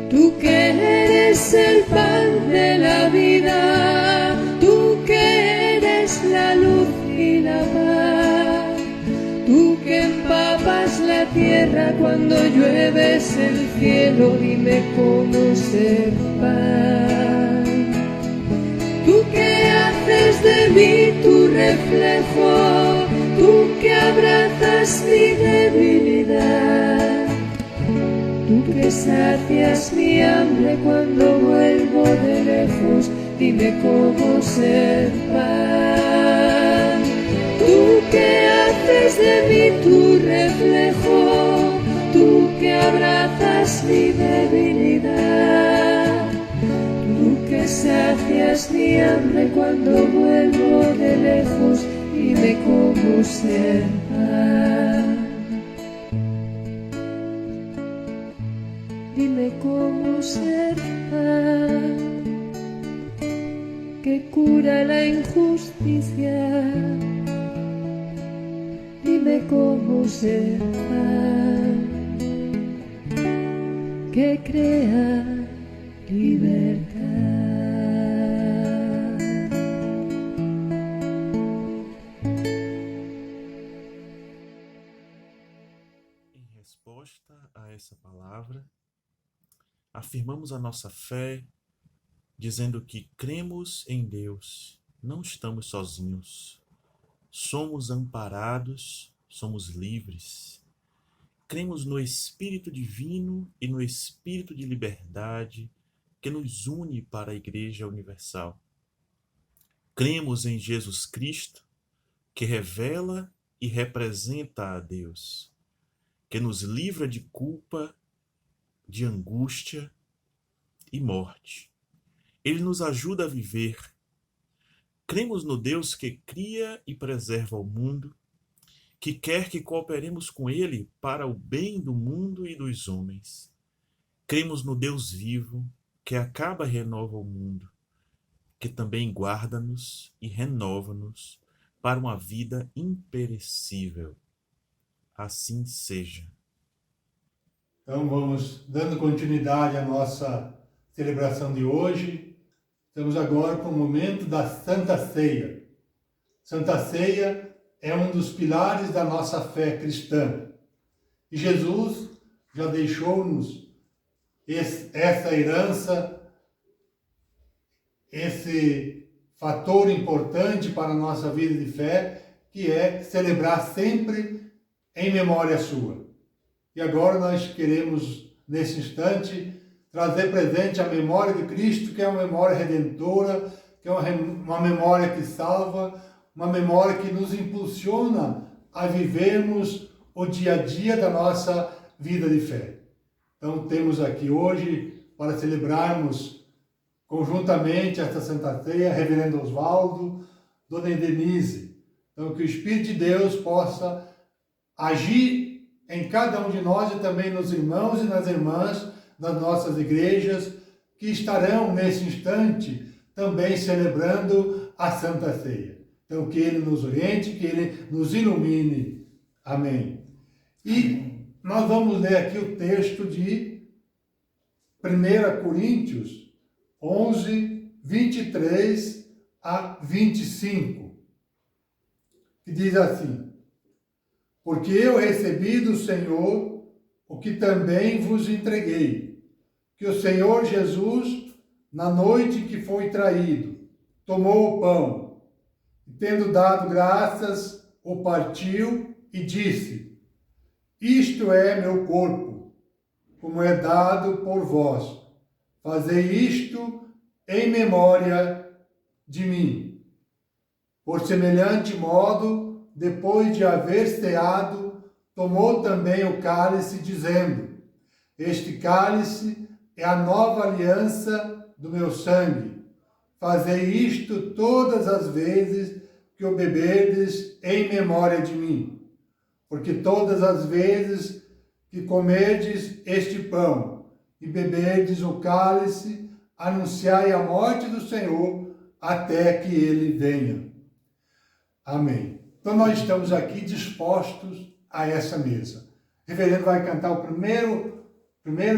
Tú que eres el pan de la vida, tú que eres la luz y la paz, tú que empapas la tierra cuando llueves el cielo, dime cómo ser pan. Tú que haces de mí tu reflejo, tú que abrazas mi debilidad, tú que sacias mi hambre cuando vuelvo de lejos, dime cómo ser pan. Tú que haces de mí tu reflejo, tú que abrazas mi debilidad, tú que sacias mi hambre cuando vuelvo de lejos, dime cómo ser pan. Dime cómo ser pan, que cura la injusticia. Dime cómo ser pan, que crea libertad. Em resposta a essa palavra, afirmamos a nossa fé, dizendo que cremos em Deus, não estamos sozinhos, somos amparados, somos livres. Cremos no Espírito Divino e no Espírito de liberdade que nos une para a Igreja Universal. Cremos em Jesus Cristo, que revela e representa a Deus, que nos livra de culpa, de angústia e morte. Ele nos ajuda a viver. Cremos no Deus que cria e preserva o mundo, que quer que cooperemos com Ele para o bem do mundo e dos homens. Cremos no Deus vivo, que acaba e renova o mundo, que também guarda-nos e renova-nos para uma vida imperecível. Assim seja. Então vamos dando continuidade à nossa celebração de hoje. Estamos agora com o momento da Santa Ceia. Santa Ceia é um dos pilares da nossa fé cristã. E Jesus já deixou-nos essa herança, esse fator importante para a nossa vida de fé, que é celebrar sempre em memória sua. E agora nós queremos, nesse instante, trazer presente a memória de Cristo, que é uma memória redentora, que é uma memória que salva, uma memória que nos impulsiona a vivermos o dia a dia da nossa vida de fé. Então temos aqui hoje, para celebrarmos conjuntamente esta Santa Ceia, Reverendo Oswaldo, Dona Denise. Então que o Espírito de Deus possa agir em cada um de nós e também nos irmãos e nas irmãs das nossas igrejas, que estarão nesse instante também celebrando a Santa Ceia. Então que Ele nos oriente, que Ele nos ilumine. Amém. E nós vamos ler aqui o texto de 1 Coríntios 11, 23 a 25, que diz assim: porque eu recebi do Senhor o que também vos entreguei, que o Senhor Jesus, na noite em que foi traído, tomou o pão E tendo dado graças, o partiu e disse: Isto é meu corpo, como é dado por vós. Fazei isto em memória de mim. Por semelhante modo, depois de haver ceado, tomou também o cálice, dizendo: Este cálice é a nova aliança do meu sangue. Fazei isto todas as vezes que o beberdes em memória de mim. Porque todas as vezes que comerdes este pão e beberdes o cálice, anunciai a morte do Senhor até que ele venha. Amém. Então nós estamos aqui dispostos a essa mesa. O reverendo vai cantar o primeiro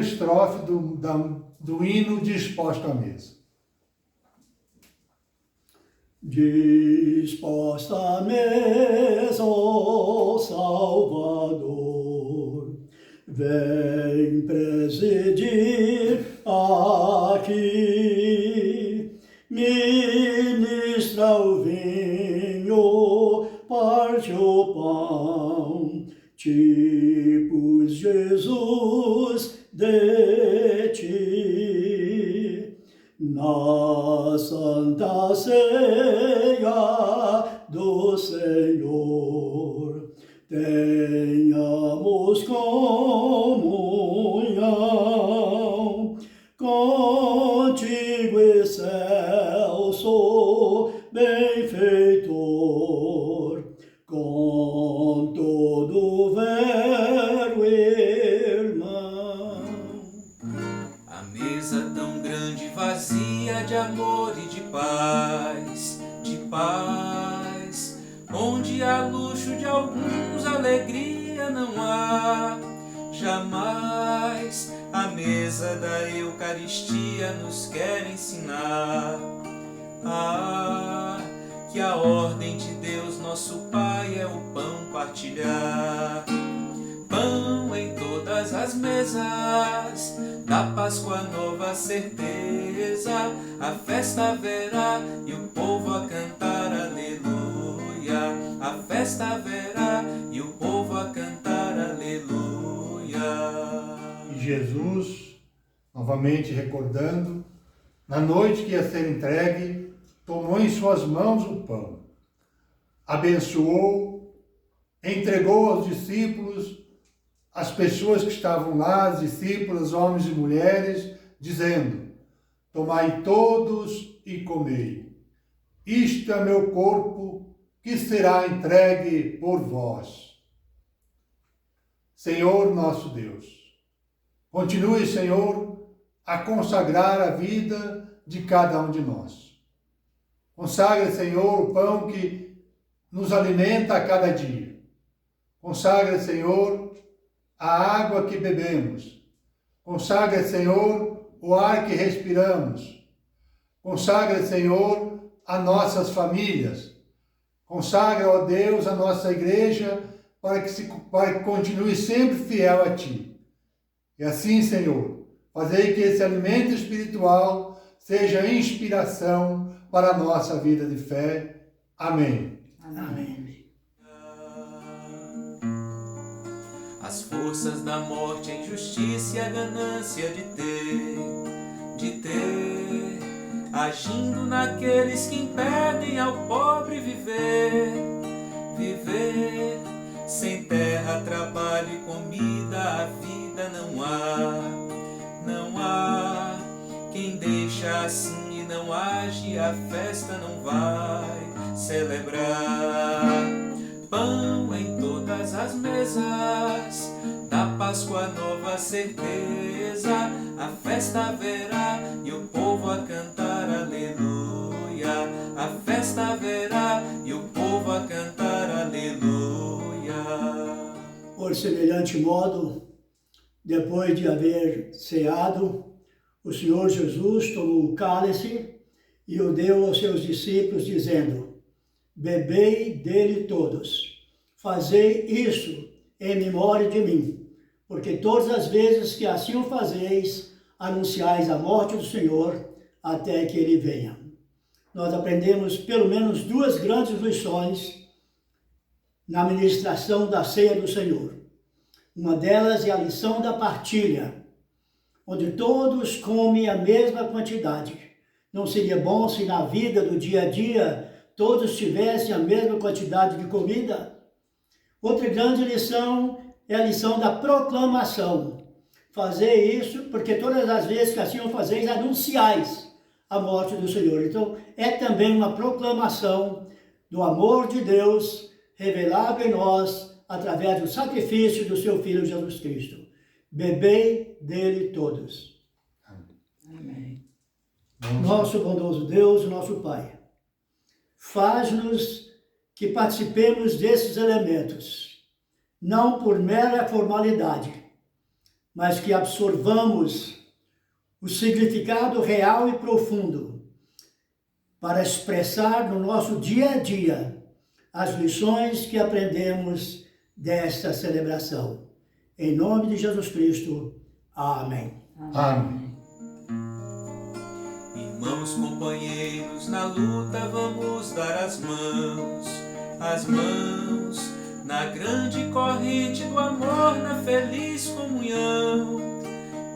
estrofe do hino Disposto à Mesa. Disposta à mesa, ó Salvador, vem presidir aqui, ministra o vinho, parte o pão, tipos, Jesus, de ti. Na Santa Ceia do Senhor, tenhamos comunhão, contigo, excelso benfeitor, com todo verbo irmão. A mesa tão grande, vazia de amor e de paz, onde há luxo de alguns, alegria não há, jamais. A mesa da Eucaristia nos quer ensinar que a ordem de Deus, nosso Pai, é o pão partilhar. Pão em todas as mesas, da Páscoa nova certeza, a festa haverá e o povo a cantar aleluia. A festa haverá e o povo a cantar aleluia. E Jesus, novamente recordando, na noite que ia ser entregue, tomou em suas mãos o pão, abençoou, entregou aos discípulos, as pessoas que estavam lá, os discípulos, homens e mulheres, dizendo: Tomai todos e comei. Isto é meu corpo, que será entregue por vós. Senhor nosso Deus, continue, Senhor, a consagrar a vida de cada um de nós. Consagre, Senhor, o pão que nos alimenta a cada dia. Consagre, Senhor, a água que bebemos. Consagre, Senhor, o ar que respiramos. Consagre, Senhor, as nossas famílias. Consagre, ó Deus, a nossa igreja para que continue sempre fiel a Ti. E assim, Senhor, fazei que esse alimento espiritual seja inspiração para a nossa vida de fé. Amém. Amém. As forças da morte, a injustiça e a ganância de ter, agindo naqueles que impedem ao pobre viver, sem terra, trabalho e comida, a vida não há, quem deixa assim e não age, a festa não vai celebrar. Pão em todas as mesas, da Páscoa nova certeza, a festa haverá e o povo a cantar aleluia. A festa haverá e o povo a cantar aleluia. Por semelhante modo, depois de haver ceado, o Senhor Jesus tomou um cálice e o deu aos seus discípulos, dizendo: Bebei dele todos, fazei isso em memória de mim, porque todas as vezes que assim o fazeis, anunciais a morte do Senhor até que ele venha. nós aprendemos pelo menos 2 grandes lições na ministração da ceia do Senhor. Uma delas é a lição da partilha, onde todos comem a mesma quantidade. Não seria bom se na vida do dia a dia todos tivessem a mesma quantidade de comida? Outra grande lição é a lição da proclamação. Fazer isso, porque todas as vezes que assim o fazeis, anunciais a morte do Senhor. Então, é também uma proclamação do amor de Deus revelado em nós através do sacrifício do seu Filho Jesus Cristo. Bebei dele todos. Amém. Nosso bondoso Deus, nosso Pai, faz-nos que participemos desses elementos, não por mera formalidade, mas que absorvamos o significado real e profundo para expressar no nosso dia a dia as lições que aprendemos desta celebração. Em nome de Jesus Cristo. Amém. Amém. Irmãos, companheiros, na luta vamos dar as mãos, na grande corrente do amor, na feliz comunhão.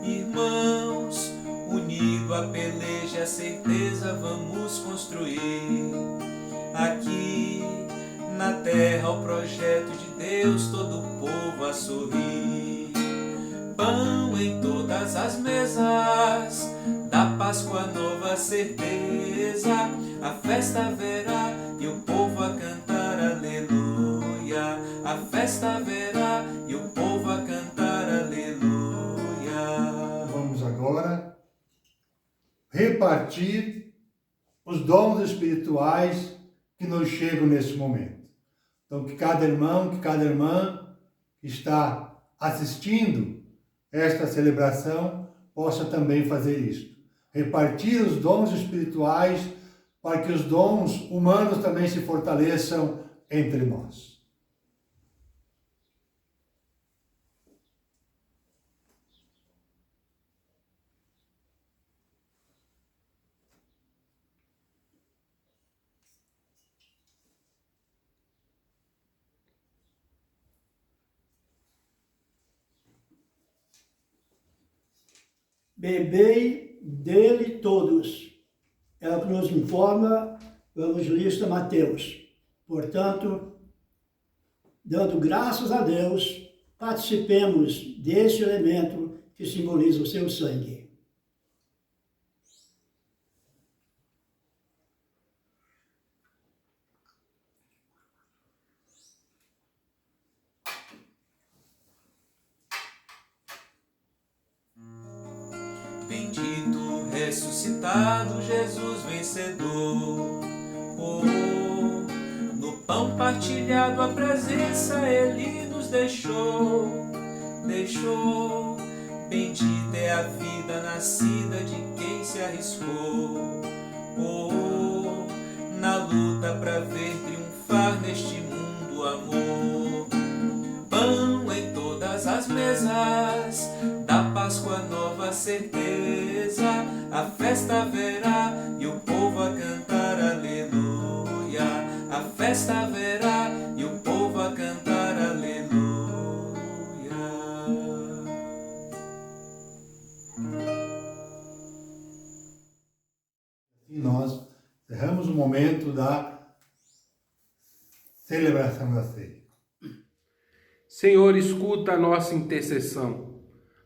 Irmãos, unido a peleja e a certeza vamos construir aqui na terra o projeto de Deus, todo o povo a sorrir. Pão em todas as mesas, da Páscoa nova certeza, a festa haverá e o povo a cantar aleluia. A festa haverá e o povo a cantar aleluia. Vamos agora repartir os dons espirituais que nos chegam nesse momento. Então, que cada irmão, que cada irmã que está assistindo esta celebração possa também fazer isto. Repartir os dons espirituais para que os dons humanos também se fortaleçam entre nós. Bebei dele todos. É o que nos informa o evangelista Mateus. Portanto, dando graças a Deus, participemos deste elemento que simboliza o seu sangue. Bendito ressuscitado Jesus vencedor, oh, no pão partilhado a presença Ele nos deixou. Bendita é a vida nascida de quem se arriscou, oh, na luta pra ver triunfar neste mundo o amor. Pão em todas as mesas, da Páscoa nova certeza, a festa haverá e o povo a cantar aleluia. A festa haverá e o povo a cantar aleluia. E nós encerramos o momento da celebração da ceia. Senhor, escuta a nossa intercessão.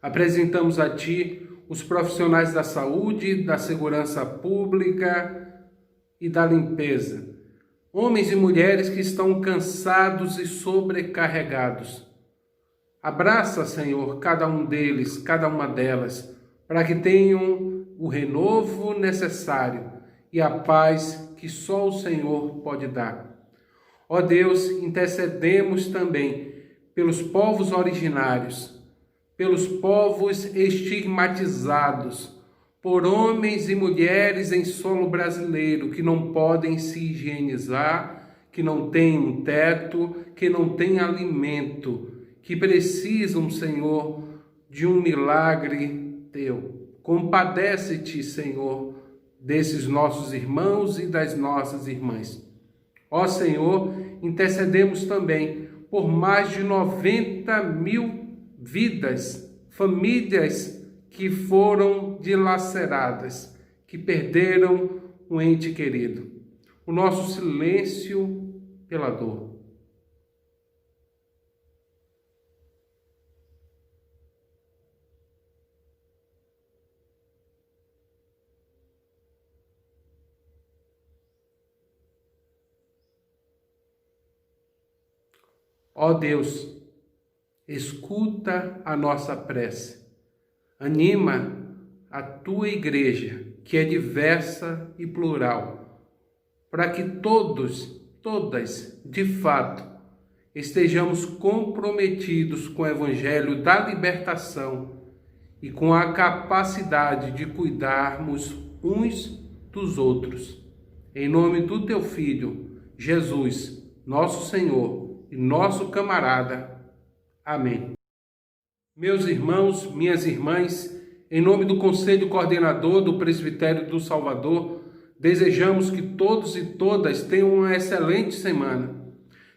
Apresentamos a Ti os profissionais da saúde, da segurança pública e da limpeza. Homens e mulheres que estão cansados e sobrecarregados. Abraça, Senhor, cada um deles, cada uma delas, para que tenham o renovo necessário e a paz que só o Senhor pode dar. Ó Deus, intercedemos também pelos povos originários, pelos povos estigmatizados, por homens e mulheres em solo brasileiro que não podem se higienizar, que não têm um teto, que não têm alimento, que precisam, Senhor, de um milagre Teu. Compadece-te, Senhor, desses nossos irmãos e das nossas irmãs. Ó Senhor, intercedemos também por mais de 90.000 vidas, famílias que foram dilaceradas, que perderam um ente querido. O nosso silêncio pela dor. Ó Deus, escuta a nossa prece. Anima a tua igreja, que é diversa e plural, para que todas, de fato, estejamos comprometidos com o Evangelho da libertação e com a capacidade de cuidarmos uns dos outros. Em nome do teu Filho, Jesus, nosso Senhor e nosso camarada. Amém. Meus irmãos, minhas irmãs, em nome do Conselho Coordenador do Presbitério do Salvador, desejamos que todos e todas tenham uma excelente semana.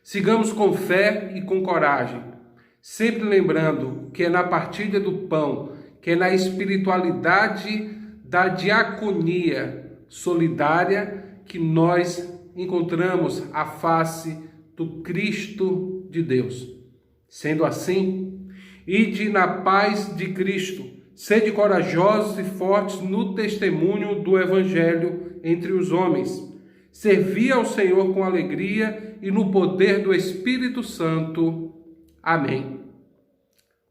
Sigamos com fé e com coragem, sempre lembrando que é na partilha do pão, que é na espiritualidade da diaconia solidária que nós encontramos a face do Cristo de Deus. Sendo assim, ide na paz de Cristo, sede corajosos e fortes no testemunho do Evangelho entre os homens. Servi ao Senhor com alegria e no poder do Espírito Santo. Amém.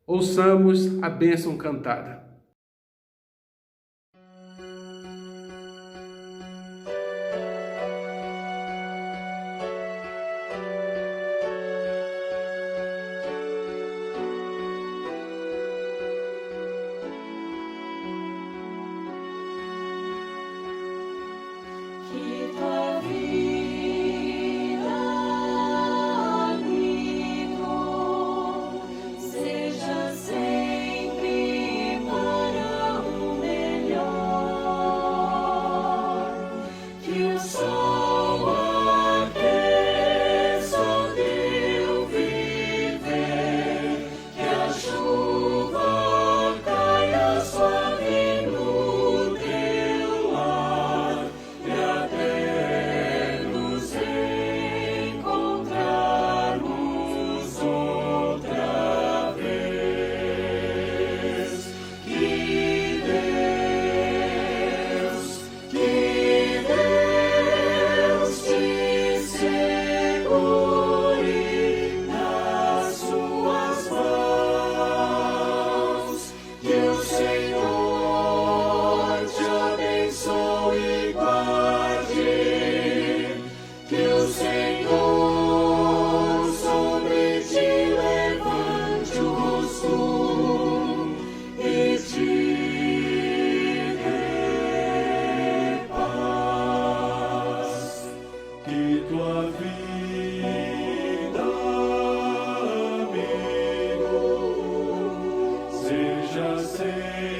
Ouçamos a bênção cantada. Seja sempre